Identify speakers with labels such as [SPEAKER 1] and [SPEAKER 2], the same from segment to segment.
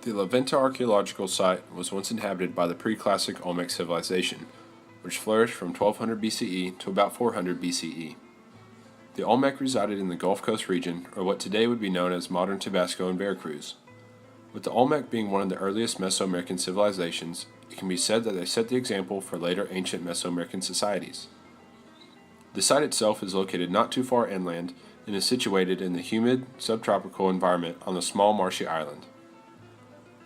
[SPEAKER 1] The Venta archaeological site was once inhabited by the pre-classic Olmec civilization, which flourished from 1200 BCE to about 400 BCE. The Olmec resided in the Gulf Coast region, or what today would be known as modern Tabasco and Veracruz. With the Olmec being one of the earliest Mesoamerican civilizations, it can be said that they set the example for later ancient Mesoamerican societies. The site itself is located not too far inland and is situated in the humid, subtropical environment on a small marshy island.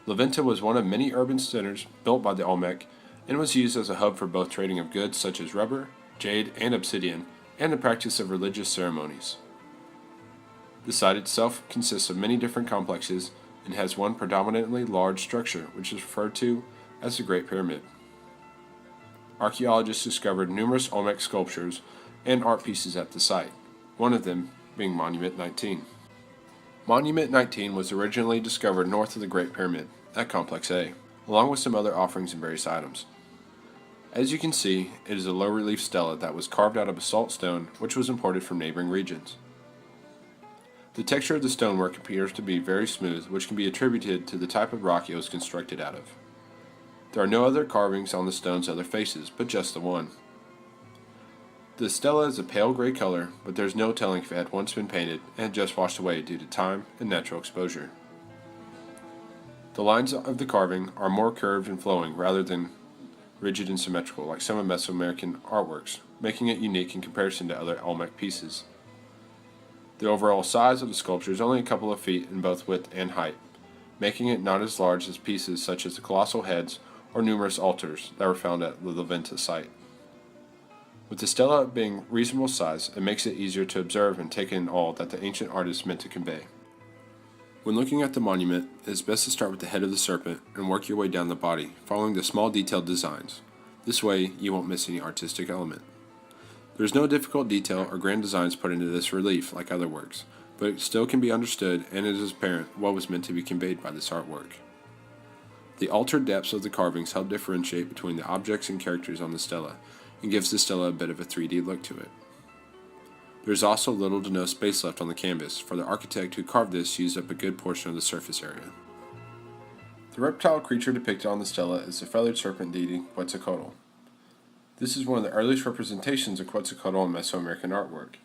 [SPEAKER 1] La Venta was one of many urban centers built by the Olmec and was used as a hub for both trading of goods such as rubber, jade, and obsidian, and the practice of religious ceremonies. The site itself consists of many different complexes and has one predominantly large structure, which is referred to as the Great Pyramid. Archaeologists discovered numerous Olmec sculptures and art pieces at the site, one of them being Monument 19. Monument 19 was originally discovered north of the Great Pyramid, at Complex A, along with some other offerings and various items. As you can see, it is a low-relief stela that was carved out of basalt stone, which was imported from neighboring regions. The texture of the stonework appears to be very smooth, which can be attributed to the type of rock it was constructed out of. There are no other carvings on the stone's other faces, but just the one. The stela is a pale gray color, but there is no telling if it had once been painted and had just washed away due to time and natural exposure. The lines of the carving are more curved and flowing rather than rigid and symmetrical like some of Mesoamerican artworks, making it unique in comparison to other Olmec pieces. The overall size of the sculpture is only a couple of feet in both width and height, making it not as large as pieces such as the colossal heads or numerous altars that were found at the La Venta site. With the stela being reasonable size, it makes it easier to observe and take in all that the ancient artist meant to convey. When looking at the monument, it is best to start with the head of the serpent and work your way down the body, following the small detailed designs. This way, you won't miss any artistic element. There is no difficult detail or grand designs put into this relief like other works, but it still can be understood and it is apparent what was meant to be conveyed by this artwork. The altered depths of the carvings help differentiate between the objects and characters on the stela, and gives the stela a bit of a 3D look to it. There is also little to no space left on the canvas, for the architect who carved this used up a good portion of the surface area. The reptile creature depicted on the stela is the feathered serpent deity Quetzalcoatl. This is one of the earliest representations of Quetzalcoatl in Mesoamerican artwork.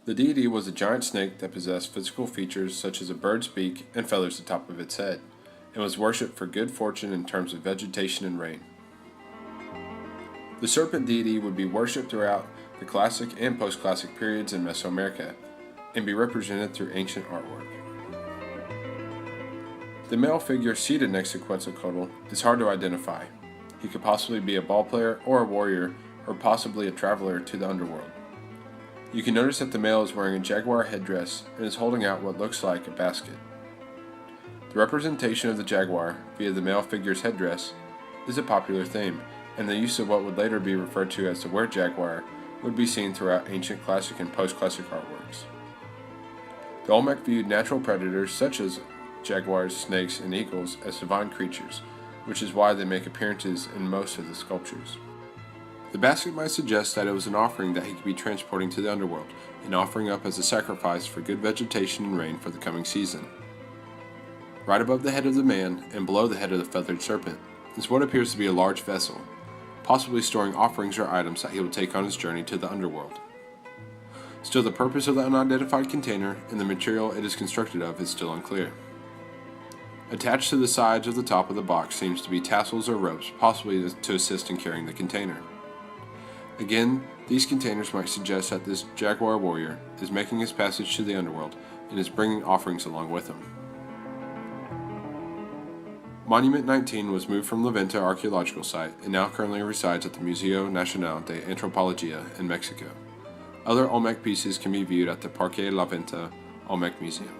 [SPEAKER 1] The deity was a giant snake that possessed physical features such as a bird's beak and feathers at the top of its head, and was worshipped for good fortune in terms of vegetation and rain. The serpent deity would be worshipped throughout the classic and post-classic periods in Mesoamerica and be represented through ancient artwork. The male figure seated next to Quetzalcoatl is hard to identify. He could possibly be a ball player or a warrior or possibly a traveler to the underworld. You can notice that the male is wearing a jaguar headdress and is holding out what looks like a basket. The representation of the jaguar via the male figure's headdress is a popular theme, and the use of what would later be referred to as the were-jaguar would be seen throughout ancient classic and post-classic artworks. The Olmec viewed natural predators such as jaguars, snakes, and eagles as divine creatures, which is why they make appearances in most of the sculptures. The basket might suggest that it was an offering that he could be transporting to the underworld and offering up as a sacrifice for good vegetation and rain for the coming season. Right above the head of the man and below the head of the feathered serpent is what appears to be a large vessel, possibly storing offerings or items that he will take on his journey to the underworld. Still, the purpose of the unidentified container and the material it is constructed of is still unclear. Attached to the sides of the top of the box seems to be tassels or ropes, possibly to assist in carrying the container. Again, these containers might suggest that this jaguar warrior is making his passage to the underworld and is bringing offerings along with him. Monument 19 was moved from La Venta archaeological site and now currently resides at the Museo Nacional de Antropología in Mexico. Other Olmec pieces can be viewed at the Parque La Venta Olmec Museum.